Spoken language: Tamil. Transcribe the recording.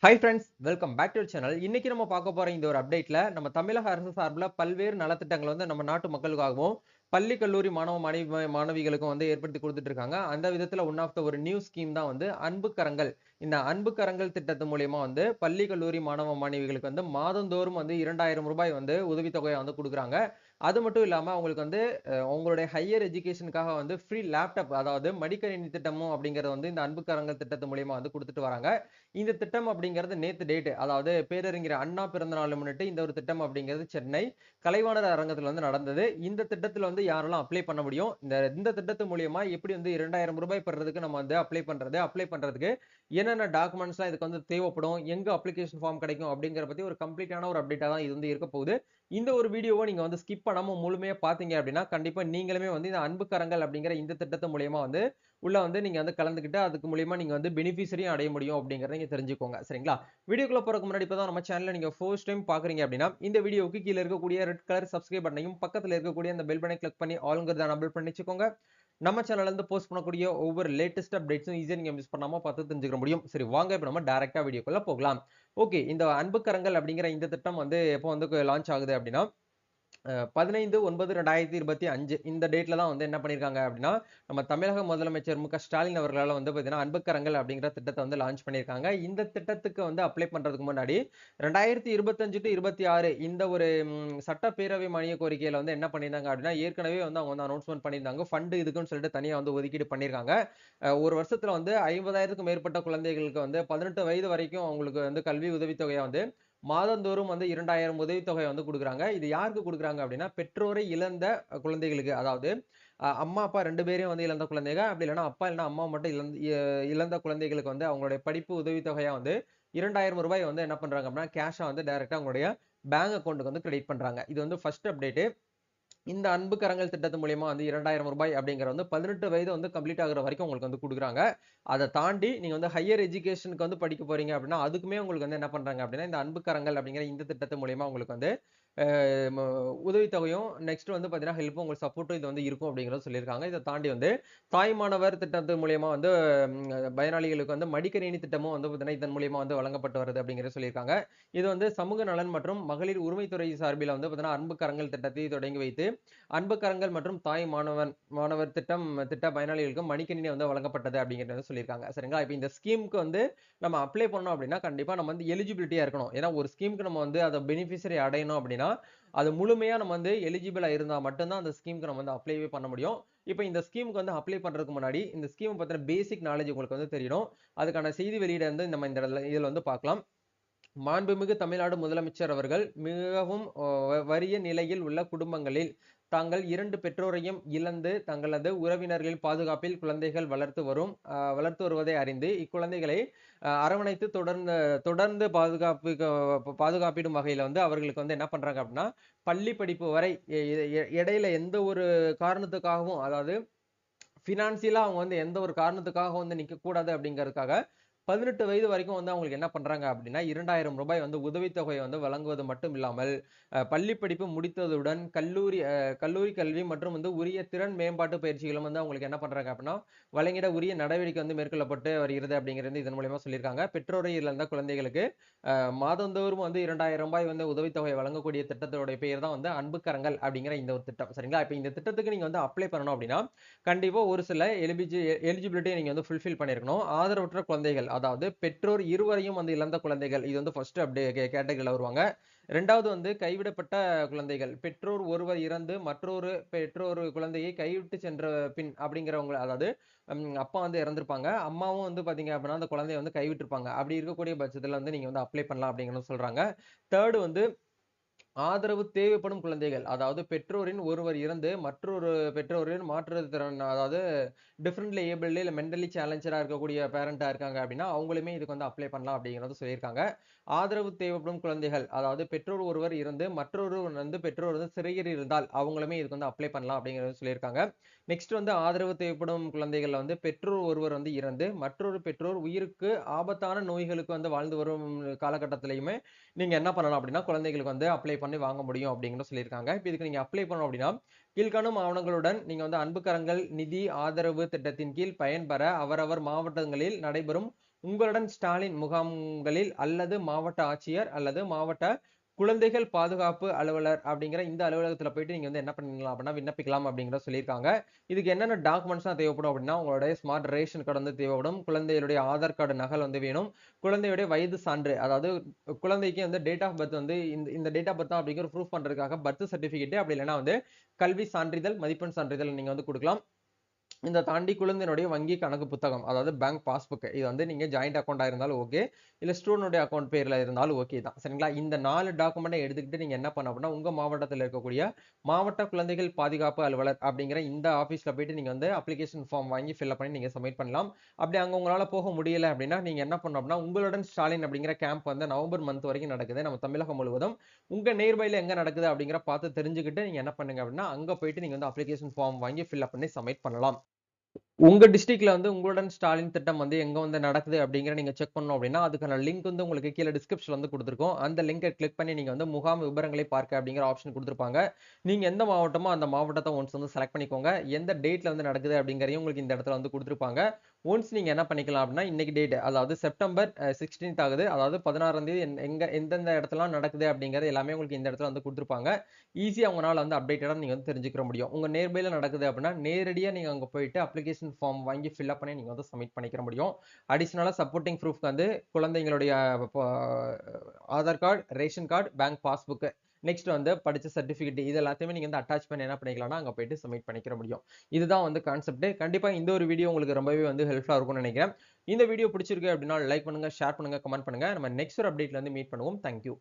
Hi friends, welcome back to channel. இன்னைக்கு நம்ம பார்க்க போற இந்த ஒரு அப்டேட்ல நம்ம தமிழக அரசு சார்பில் பல்வேறு நலத்திட்டங்கள் வந்து நம்ம நாட்டு மக்களுக்காகவும் பள்ளி கல்லூரி மாணவிகளுக்கும் வந்து ஏற்படுத்தி கொடுத்துட்டு இருக்காங்க. அந்த விதத்துல ஒன் ஆஃப் த ஒரு நியூ ஸ்கீம் தான் வந்து அன்பு கரங்கள். இந்த அன்பு கரங்கள் திட்டத்து மூலியமா வந்து பள்ளி கல்லூரி மாணவிகளுக்கு வந்து மாதந்தோறும் வந்து 2000 ரூபாய் வந்து உதவித்தொகையை வந்து கொடுக்குறாங்க. அது மட்டும் இல்லாம அவங்களுக்கு வந்து அவங்களுடைய ஹையர் எஜுகேஷனுக்காக வந்து ஃப்ரீ லேப்டாப், அதாவது மடிக்கணினி திட்டமும் அப்படிங்கறது வந்து இந்த அன்பு கரங்கள் திட்டத்து மூலியமா வந்து கொடுத்துட்டு வராங்க. இந்த திட்டம் அப்படிங்கிறது நேத்து டேட், அதாவது பேரறிஞர் அண்ணா பிறந்த நாளை முன்னிட்டு இந்த ஒரு திட்டம் அப்படிங்கிறது சென்னை கலைவாணர் அரங்கத்துல வந்து நடந்தது. இந்த திட்டத்துல வந்து யாரெல்லாம் அப்ளை பண்ண முடியும், இந்த திட்டத்து மூலியமா எப்படி வந்து 2000 ரூபாய் பெறதுக்கு நம்ம வந்து அப்ளை பண்றதுக்கு என்னென்ன டாக்குமெண்ட்ஸ்லாம் இதுக்கு வந்து தேவைப்படும், எங்க அப்ளிகேஷன் ஃபார்ம் கிடைக்கும் அப்படிங்கிற பத்தி ஒரு கம்ப்ளீட்டான ஒரு அப்டேட்டா தான் இது வந்து இருக்க போகுது. இந்த ஒரு வீடியோவை நீங்க வந்து ஸ்கிப் பண்ணாம முழுமையா பாத்தீங்க அப்படின்னா கண்டிப்பா நீங்களுமே வந்து இந்த அன்பு கரங்கள் அப்படிங்கிற இந்த திட்டத்து மூலியமா வந்து உள்ள வந்து நீங்க வந்து கலந்துக்கிட்டு அதுக்கு மூலியமா நீங்க வந்து பெனிஃபிஷரியும் அடைய முடியும் அப்படிங்கறத நீங்க தெரிஞ்சுக்கோங்க. சரிங்களா? வீடியோக்குள்ள போறதுக்கு முன்னாடி இப்பதான் நம்ம சேனலை நீங்க ஃபர்ஸ்ட் டைம் பாக்குறீங்க அப்படின்னா இந்த வீடியோவுக்கு கீழ இருக்கக்கூடிய ரெட் கலர் சப்ஸ்கிரைப் பட்டனையும் பக்கத்துல இருக்கக்கூடிய அந்த பெல் பட்டனை கிளிக் பண்ணி ஆல்ங்கிறத எனேபிள் பண்ணி வச்சுக்கோங்க. நம்ம சேனல்ல இருந்து போஸ்ட் பண்ணக்கூடிய ஒவ்வொரு லேட்டஸ்ட் அப்டேட்ஸும் ஈஸியா நீங்க மிஸ் பண்ணாம பார்த்து தெரிஞ்சுக்க முடியும். சரி, வாங்க இப்ப நம்ம டைரக்டா வீடியோக்குள்ள போகலாம். ஓகே, இந்த அன்பு கரங்கள் அப்படிங்கிற இந்த திட்டம் வந்து எப்போ வந்து லான்ச் ஆகுது அப்படின்னா 15/9/2025 இந்த டேட்ல தான் வந்து என்ன பண்ணிருக்காங்க அப்படின்னா நம்ம தமிழக முதலமைச்சர் மு.க. ஸ்டாலின் அவர்களால வந்து பாத்தீங்கன்னா அன்புக்கரங்கள் அப்படிங்கிற திட்டத்தை வந்து லான்ச் பண்ணிருக்காங்க. இந்த திட்டத்துக்கு வந்து அப்ளை பண்றதுக்கு முன்னாடி 2025 to 26 இந்த ஒரு சட்டப்பேரவை மானிய கோரிக்கையில வந்து என்ன பண்ணியிருந்தாங்க அப்படின்னா ஏற்கனவே வந்து அவங்க வந்து அனௌன்ஸ்மெண்ட் பண்ணியிருந்தாங்க. ஃபண்ட் இதுக்குன்னு சொல்லிட்டு தனியா வந்து ஒதுக்கீடு பண்ணிருக்காங்க. ஒரு வருஷத்துல வந்து 50,000க்கும் மேற்பட்ட குழந்தைகளுக்கு வந்து 18 வயது வரைக்கும் அவங்களுக்கு வந்து கல்வி உதவித்தொகையா வந்து மாதந்தோறும் வந்து 2000 உதவித்தொகை வந்து கொடுக்குறாங்க. இது யாருக்கு கொடுக்குறாங்க அப்படின்னா பெற்றோரை இழந்த குழந்தைகளுக்கு, அதாவது அம்மா அப்பா 2 பேரையும் வந்து இழந்த குழந்தைங்க, அப்படி இல்லைன்னா அப்பா இல்லைன்னா அம்மா மட்டும் இழந்த குழந்தைகளுக்கு வந்து அவங்களுடைய படிப்பு உதவித்தொகையா வந்து 2000 ரூபாய் வந்து என்ன பண்றாங்க அப்படின்னா கேஷா வந்து டைரக்டா அவங்களுடைய பேங்க் அக்கௌண்ட்டுக்கு வந்து கிரெடிட் பண்றாங்க. இது வந்து ஃபர்ஸ்ட் அப்டேட். இந்த அன்பு கரங்கள் திட்டத்து மூலியமா வந்து 2000 ரூபாய் அப்படிங்கிற வந்து 18 வயது வந்து கம்ப்ளீட் ஆகுற வரைக்கும் உங்களுக்கு வந்து கொடுக்குறாங்க. அதை தாண்டி நீங்க வந்து ஹையர் எஜுகேஷனுக்கு வந்து படிக்க போறீங்க அப்படின்னா அதுக்குமே உங்களுக்கு வந்து என்ன பண்றாங்க அப்படின்னா இந்த அன்பு கரங்கள் அப்படிங்கிற இந்த திட்டத்து மூலியமா உங்களுக்கு வந்து உதவித்தொகையும் நெக்ஸ்ட் வந்து பாத்தீங்கன்னா ஹெல்ப்பும் உங்களுக்கு சப்போர்ட்டும் இது வந்து இருக்கும் அப்படிங்கறத சொல்லியிருக்காங்க. இதை தாண்டி வந்து தாய்மானவர் திட்டத்து மூலியமா வந்து பயனாளிகளுக்கு வந்து மடிக்கணினி திட்டமும் வந்து பாத்தீங்கன்னா இதன் மூலியமா வந்து வழங்கப்பட்டு வருது அப்படிங்கறத சொல்லியிருக்காங்க. இது வந்து சமூக நலன் மற்றும் மகளிர் உரிமைத்துறை சார்பில் வந்து பாத்தீங்கன்னா அன்பு கரங்கள் திட்டத்தை தொடங்கி வைத்து அன்பு கரங்கள் மற்றும் மாணவர் திட்ட பயனாளிகளுக்கு மடிக்கணினி வந்து வழங்கப்பட்டது அப்படிங்கறத சொல்லியிருக்காங்க. சரிங்களா? இப்ப இந்த ஸ்கீமுக்கு வந்து நம்ம அப்ளை பண்ணோம் அப்படின்னா கண்டிப்பா நம்ம வந்து எலிஜிபிலிட்டியா இருக்கணும். ஏன்னா ஒரு ஸ்கீமுக்கு நம்ம வந்து அதை பெனிஃபிஷரி அடையணும் அப்படின்னா அது முழுமையா நம்ம வந்து எலிஜிபிளா இருந்தா மட்டும்தான் அந்த ஸ்கீமுக்கு நம்ம வந்து அப்ளைவே பண்ண முடியும். இப்போ இந்த ஸ்கீமுக்கு வந்து அப்ளை பண்றதுக்கு முன்னாடி இந்த ஸ்கீம் பத்தின பேசிக் நாலேஜ் உங்களுக்கு வந்து தெரியணும். அதுக்கான செய்தி வெளியீடு வந்து நம்ம இந்த இதுல வந்து பார்க்கலாம். மாண்புமிகு தமிழ்நாடு முதலமைச்சர் அவர்கள் மிகவும் வறிய நிலையில் உள்ள குடும்பங்களில் தாங்கள் 2 பெற்றோரையும் இழந்து தங்களது உறவினர்களின் பாதுகாப்பில் குழந்தைகள் வளர்த்து வருவதை அறிந்து இக்குழந்தைகளை அரவணைத்து தொடர்ந்து பாதுகாப்பிடும் வகையில வந்து அவர்களுக்கு வந்து என்ன பண்றாங்க அப்படின்னா பள்ளி படிப்பு வரை இடையில எந்த ஒரு காரணத்துக்காகவும், அதாவது பினான்சியலா அவங்க வந்து எந்த ஒரு காரணத்துக்காக வந்து நிக்க கூடாது அப்படிங்கிறதுக்காக 18 வயது வரைக்கும் வந்து அவங்களுக்கு என்ன பண்றாங்க அப்படின்னா 2000 ரூபாய் வந்து உதவித்தொகை வந்து வழங்குவது மட்டும் இல்லாமல் பள்ளி படிப்பு முடித்ததுடன் கல்லூரி கல்வி மற்றும் வந்து உரிய திறன் மேம்பாட்டு பயிற்சிகளும் வந்து அவங்களுக்கு என்ன பண்றாங்க அப்படின்னா வழங்கிட உரிய நடவடிக்கை வந்து மேற்கொள்ளப்பட்டு வருகிறது அப்படிங்கிறது இதன் மூலமா சொல்லியிருக்காங்க. பெற்றோரை இழந்த குழந்தைகளுக்கு மாதந்தோறும் வந்து 2000 ரூபாய் வந்து உதவித்தொகை வழங்கக்கூடிய திட்டத்தோட பெயர் தான் வந்து அன்பு கரங்கள் அப்படிங்கிற இந்த ஒரு திட்டம். சரிங்களா? இப்ப இந்த திட்டத்துக்கு நீங்க வந்து அப்ளை பண்ணணும் அப்படின்னா கண்டிப்பா ஒரு சில எலிஜிபிலிட்டியை நீங்க வந்து ஃபுல்ஃபில் பண்ணிருக்கணும். ஆதரவற்ற குழந்தைகள், அதாவது பெற்றோர் இருவரையும் வந்து இழந்த குழந்தைகள், இது வந்து ஃபர்ஸ்ட் கேட்டகரியில வருவாங்க. 2வது வந்து கைவிடப்பட்ட குழந்தைகள், பெற்றோர் ஒருவர் இறந்து மற்றொரு குழந்தையை கைவிட்டு சென்ற பின் அப்படிங்கிறவங்க, அதாவது அப்பா வந்து இறந்திருப்பாங்க, அம்மாவும் வந்து பாத்தீங்க அப்படின்னா அந்த குழந்தைய வந்து கைவிட்டிருப்பாங்க. அப்படி இருக்கக்கூடிய பட்சத்துல வந்து நீங்க வந்து அப்ளை பண்ணலாம் அப்படிங்கறது சொல்றாங்க. 3rd வந்து ஆதரவு தேவைப்படும் குழந்தைகள், அதாவது பெற்றோரின் ஒருவர் இறந்து மற்றொரு பெற்றோரின் மாற்றுத்திறன், அதாவது டிஃபரெண்ட்லி ஏபிள்டு இல்ல மென்டலி சேலஞ்சரா இருக்கக்கூடிய பேரண்டா இருக்காங்க அப்படின்னா அவங்களுமே இதுக்கு வந்து அப்ளை பண்ணலாம் அப்படிங்கறது சொல்லியிருக்காங்க. ஆதரவு தேவைப்படும் குழந்தைகள், அதாவது பெற்றோர் ஒருவர் இறந்து மற்றொரு வந்து பெற்றோர் வந்து சிறையில் இருந்தால் அவங்களுமே இதுக்கு வந்து அப்ளை பண்ணலாம் அப்படிங்கறது சொல்லியிருக்காங்க. நெக்ஸ்ட் வந்து ஆதரவு தேவைப்படும் குழந்தைகள் வந்து பெற்றோர் ஒருவர் வந்து இறந்து மற்றொரு பெற்றோர் உயிருக்கு ஆபத்தான நோய்களுக்கு வந்து வாழ்ந்து வரும் காலகட்டத்திலையுமே நீங்க என்ன பண்ணலாம் அப்படின்னா குழந்தைகளுக்கு வந்து அப்ளை பண்ணி வாங்க முடியும் அப்படிங்கறது சொல்லியிருக்காங்க. இப்ப இதுக்கு நீங்க அப்ளை பண்ணணும் அப்படின்னா கீழ்காணும் ஆவணங்களுடன் நீங்க வந்து அன்பு கரங்கள் நிதி ஆதரவு திட்டத்தின் கீழ் பயன்பெற அவரவர் மாவட்டங்களில் நடைபெறும் உங்களுடன் ஸ்டாலின் முகாம்களில் அல்லது மாவட்ட ஆட்சியர் அல்லது மாவட்ட குழந்தைகள் பாதுகாப்பு அலுவலர் அப்படிங்கிற இந்த அலுவலகத்துல போயிட்டு நீங்க வந்து என்ன பண்ணலாம் அப்படின்னா விண்ணப்பிக்கலாம் அப்படிங்கிற சொல்லியிருக்காங்க. இதுக்கு என்னென்ன டாக்குமெண்ட்ஸ்லாம் தேவைப்படும் அப்படின்னா, உங்களுடைய ஸ்மார்ட் ரேஷன் கார்டு வந்து தேவைப்படும். குழந்தையுடைய ஆதார் கார்டு நகல் வந்து வேணும். குழந்தையுடைய வயது சான்று, அதாவது குழந்தைக்கு வந்து டேட் ஆஃப் பர்த் வந்து இந்த டேட் ஆஃப் பர்த் தான் அப்படிங்கிற ப்ரூஃப் பண்றதுக்காக பர்த் சர்டிபிகேட், அப்படி இல்லைன்னா வந்து கல்வி சான்றிதழ், மதிப்பெண் சான்றிதழ் நீங்க வந்து கொடுக்கலாம். இந்த தாண்டி குழந்தையினுடைய வங்கி கணக்கு புத்தகம், அதாவது பேங்க் பாஸ்புக், இது வந்து நீங்க ஜாயிண்ட் அக்கௌண்டா இருந்தாலும் ஓகே, இல்ல ஸ்டூடெண்ட் அக்கௌண்ட் பேர்ல இருந்தாலும் ஓகே தான். சரிங்களா? இந்த 4 டாக்குமெண்ட்டை எடுத்துக்கிட்டு நீங்க என்ன பண்ணணும் அப்படின்னா, உங்க மாவட்டத்தில் இருக்கக்கூடிய மாவட்ட குழந்தைகள் பாதுகாப்பு அலுவலர் அப்படிங்கிற இந்த ஆபீஸ்ல போயிட்டு நீங்க வந்து அப்ளிகேஷன் ஃபார்ம் வாங்கி ஃபில் பண்ணி நீங்க சப்மிட் பண்ணலாம். அப்படி அங்க உங்களால போக முடியல அப்படின்னா, நீங்க என்ன பண்ணணும் அப்படின்னா, உங்களுடன் ஸ்டாலின் அப்படிங்கிற கேம்ப் வந்து நவம்பர் மந்த் வரைக்கும் நடக்குது நம்ம தமிழகம் முழுவதும். உங்க நியர்பைல எங்க நடக்குது அப்படிங்கிற பார்த்து தெரிஞ்சுக்கிட்டு நீங்க என்ன பண்ணுங்க அப்படின்னா, அங்க போயிட்டு நீங்க வந்து அப்ளிகேஷன் ஃபார்ம் வாங்கி ஃபில் பண்ணி சப்மிட் பண்ணலாம். உங்க டிஸ்ட்ரிக்ட்ல வந்து உங்களுடன் ஸ்டாலின் திட்டம் வந்து எங்க வந்து நடக்குது அப்படிங்கிற நீங்க செக் பண்ணணும் அப்படின்னா, அதுக்கான லிங்க் வந்து உங்களுக்கு கீழ டிஸ்கிரிப்ஷன்ல வந்து குடுத்திருக்கோம். அந்த லிங்கை கிளிக் பண்ணி நீங்க வந்து முகாம் விவரங்களை பார்க்க அப்படிங்கிற ஆப்ஷன் குடுத்திருப்பாங்க. நீங்க எந்த மாவட்டமோ அந்த மாவட்டத்த ஒன்ஸ் வந்து செலக்ட் பண்ணிக்கோங்க. எந்த டேட்ல வந்து நடக்குது அப்படிங்கிறதையும் உங்களுக்கு இந்த இடத்துல வந்து குடுத்திருப்பாங்க. ஒன்ஸ் நீங்க என்ன பண்ணிக்கலாம் அப்படின்னா, இன்னைக்கு டேட், அதாவது செப்டம்பர் 16த் ஆகுது. அதாவது 16ஆம் தேதி எங்க எந்தெந்த இடத்துலலாம் நடக்குது அப்படிங்கிறது எல்லாமே உங்களுக்கு இந்த இடத்துல வந்து குடுத்திருப்பாங்க. ஈஸியா உங்கனால வந்து அப்டேட்டடா நீங்க வந்து தெரிஞ்சுக்க முடியும். உங்க நியர்பைல நடக்குது அப்படின்னா, நேரடியா நீங்க அங்க போயிட்டு அப்ளிகேஷன் ஃபார்ம் வாங்கி ஃபில் பண்ணி நீங்க வந்து சப்மிட் பண்ணிக்கிற முடியும். அடிஷனலா சப்போர்ட்டிங் ப்ரூஃப்க்கு வந்து குழந்தைங்களுடைய ப Aadhaar card, ration card, bank passbook, next வந்து படிச்ச சர்டிபிகேட், இது எல்லாத்தையுமே நீங்க வந்து அட்டாச் பண்ணி என்ன பண்ணிக்கலாம்னா, அங்க போயிட்டு சப்மிட் பண்ணிக்கிற முடியும். இதுதான் வந்து கான்செப்ட். கண்டிப்பா இந்த ஒரு வீடியோ உங்களுக்கு ரொம்பவே வந்து ஹெல்ப்ஃபுல்லா இருக்கும்னு நினைக்கிறேன். இந்த வீடியோ பிடிச்சிருக்கு அப்படின்னா லைக் பண்ணுங்க, ஷேர் பண்ணுங்க, கமெண்ட் பண்ணுங்க. நம்ம நெக்ஸ்ட் ஒரு அப்டேட்ல வந்து மீட் பண்ணுவோம். Thank you.